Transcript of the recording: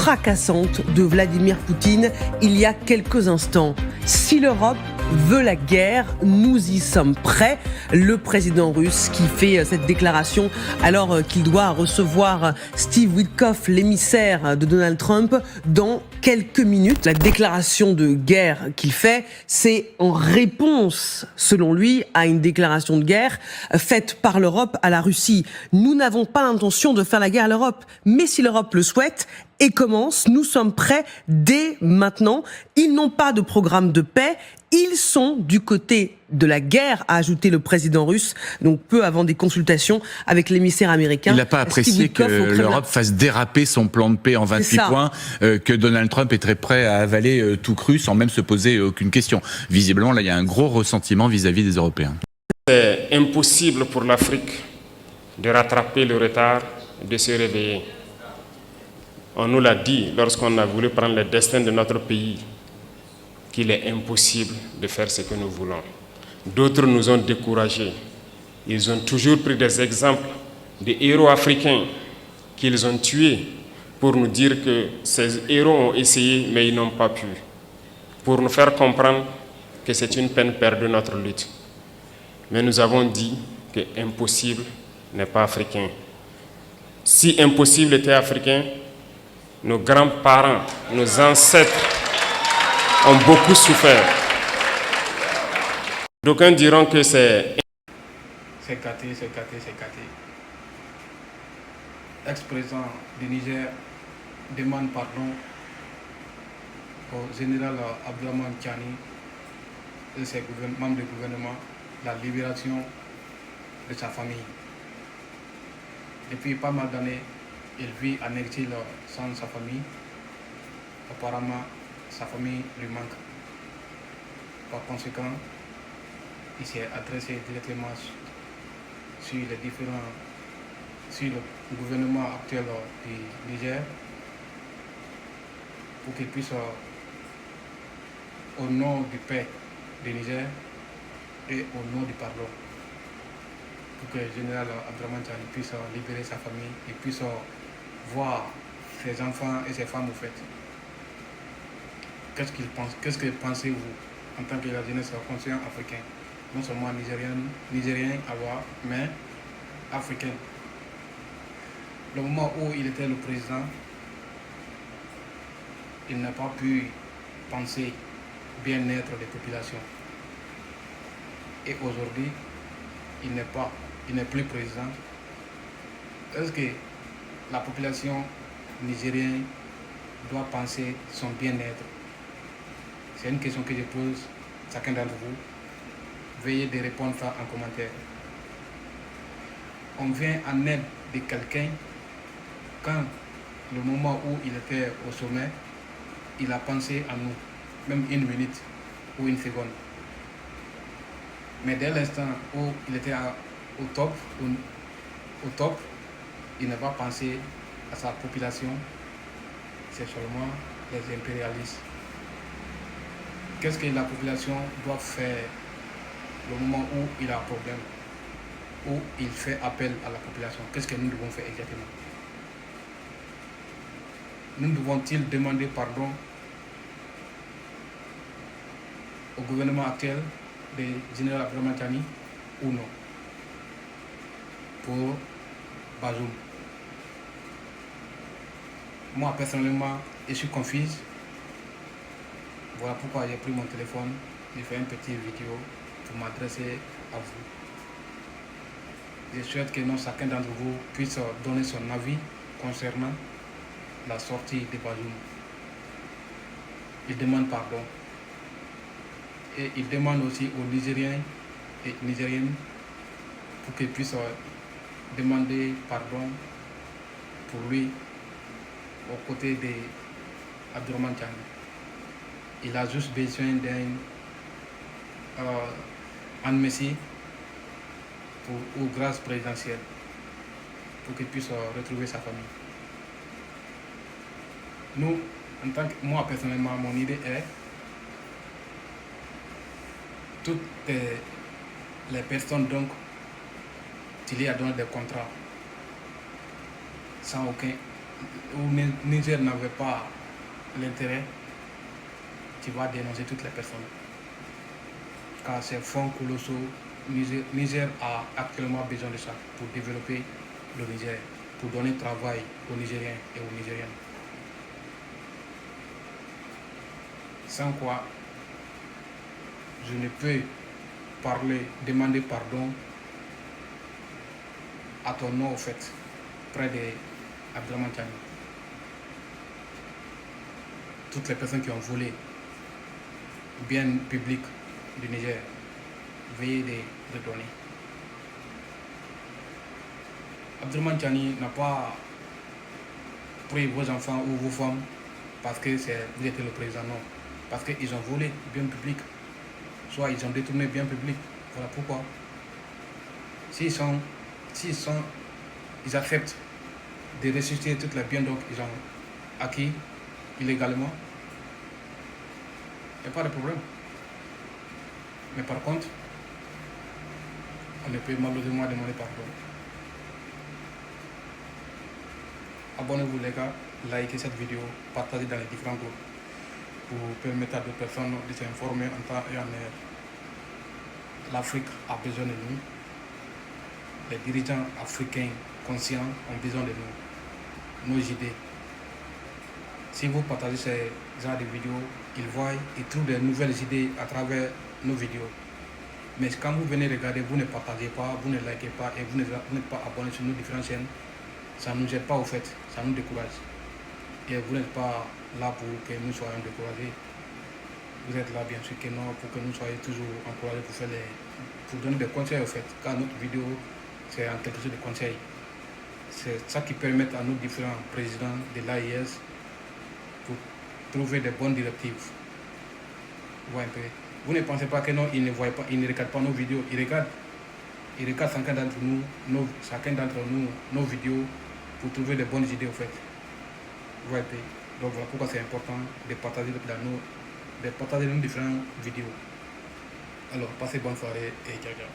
Fracassante de Vladimir Poutine il y a quelques instants. Si l'Europe veut la guerre, nous y sommes prêts. Le président russe qui fait cette déclaration alors qu'il doit recevoir Steve Witkoff, l'émissaire de Donald Trump, dans quelques minutes. La déclaration de guerre qu'il fait, c'est en réponse, selon lui, à une déclaration de guerre faite par l'Europe à la Russie. Nous n'avons pas l'intention de faire la guerre à l'Europe, mais si l'Europe le souhaite et commence, nous sommes prêts dès maintenant. Ils n'ont pas de programme de paix. Ils sont du côté de la guerre, a ajouté le président russe, donc peu avant des consultations avec l'émissaire américain. Il n'a pas apprécié que l'Europe fasse déraper son plan de paix en 28 points, que Donald Trump est très prêt à avaler tout cru sans même se poser aucune question. Visiblement, là, il y a un gros ressentiment vis-à-vis des Européens. C'est impossible pour l'Afrique de rattraper le retard, de se réveiller. On nous l'a dit lorsqu'on a voulu prendre le destin de notre pays, qu'il est impossible de faire ce que nous voulons. D'autres nous ont découragés. Ils ont toujours pris des exemples de héros africains qu'ils ont tués pour nous dire que ces héros ont essayé, mais ils n'ont pas pu. Pour nous faire comprendre que c'est une peine perdue notre lutte. Mais nous avons dit que impossible n'est pas africain. Si impossible était africain, nos grands-parents, nos ancêtres ont beaucoup souffert. D'aucuns diront que c'est gâté. Ex-président du Niger demande pardon au général Abdourahmane Tiani et ses membres du gouvernement la libération de sa famille. Depuis pas mal d'années, il vit en exil sans sa famille. Apparemment, sa famille lui manque. Par conséquent, il s'est adressé directement sur le gouvernement actuel du Niger pour qu'il puisse, au nom du paix du Niger et au nom du pardon, pour que le général Abdourahmane Tiani puisse libérer sa famille et puisse voir ses enfants et ses femmes au fait. Qu'est-ce qu'il pense? Qu'est-ce que pensez-vous en tant que la jeunesse consciente africaine? Non seulement nigérien, mais africain. Le moment où il était le président, il n'a pas pu penser bien-être des populations. Et aujourd'hui, il n'est plus président. Est-ce que la population nigérienne doit penser son bien-être? C'est une question que je pose à chacun d'entre vous. Veuillez de répondre ça en commentaire. On vient en aide de quelqu'un quand, le moment où il était au sommet, il a pensé à nous, même une minute ou une seconde. Mais dès l'instant où il était au top, il n'a pas pensé à sa population, c'est seulement les impérialistes. Qu'est-ce que la population doit faire le moment où il a un problème, où il fait appel à la population? Qu'est-ce que nous devons faire exactement? Nous devons-ils demander pardon au gouvernement actuel de général Abdourahmane Tiani ou non? Pour Bazoum. Moi personnellement, je suis confuse. Voilà pourquoi j'ai pris mon téléphone, j'ai fait une petite vidéo pour m'adresser à vous. Je souhaite que chacun d'entre vous puisse donner son avis concernant la sortie de Bazoum. Il demande pardon. Et il demande aussi aux Nigériens et Nigériennes pour qu'ils puissent demander pardon pour lui aux côtés d'Abdourahmane Tiani. Il a juste besoin d'un messie ou grâce présidentielle pour qu'il puisse retrouver sa famille. Nous, moi personnellement, mon idée est toutes les personnes donc liées à donner des contrats sans Niger n'avait pas l'intérêt, tu vas dénoncer toutes les personnes. Car ces fonds colossaux, Niger a actuellement besoin de ça pour développer le Niger, pour donner travail aux Nigériens et aux Nigériennes. Sans quoi, je ne peux demander pardon à ton nom, au fait, près d'Abdraman Tiani. Toutes les personnes qui ont volé bien public du Niger, veuillez les redonner. Abdraman Tiani n'a pas pris vos enfants ou vos femmes parce que vous étiez le président, non. Parce qu'ils ont volé bien public, soit ils ont détourné bien public. Voilà pourquoi. S'ils acceptent de ressusciter toutes les biens qu'ils ont acquis illégalement, il n'y a pas de problème. Mais par contre, on ne peut malheureusement demander pardon. Abonnez-vous les gars, likez cette vidéo, partagez dans les différents groupes pour permettre à d'autres personnes de s'informer en temps et en heure. L'Afrique a besoin de nous. Les dirigeants africains conscients ont besoin de nous, nos idées. Si vous partagez ces genres de vidéos, ils trouvent de nouvelles idées à travers nos vidéos. Mais quand vous venez regarder, vous ne partagez pas, vous ne likez pas et vous n'êtes pas abonné sur nos différentes chaînes, ça ne nous aide pas au fait, ça nous décourage. Et vous n'êtes pas là pour que nous soyons découragés. Vous êtes là bien sûr que non, pour que nous soyons toujours encouragés pour donner des conseils au fait. Car notre vidéo, c'est en quelque chose de conseil. C'est ça qui permet à nos différents présidents de l'AIS pour trouver des bonnes directives. Vous ne pensez pas que non, ils ne voient pas, ils ne regardent pas nos vidéos, ils regardent chacun d'entre nous, nos vidéos pour trouver des bonnes idées au fait. Donc voilà pourquoi c'est important de partager nos différentes vidéos. Alors, passez bonne soirée et ciao ciao.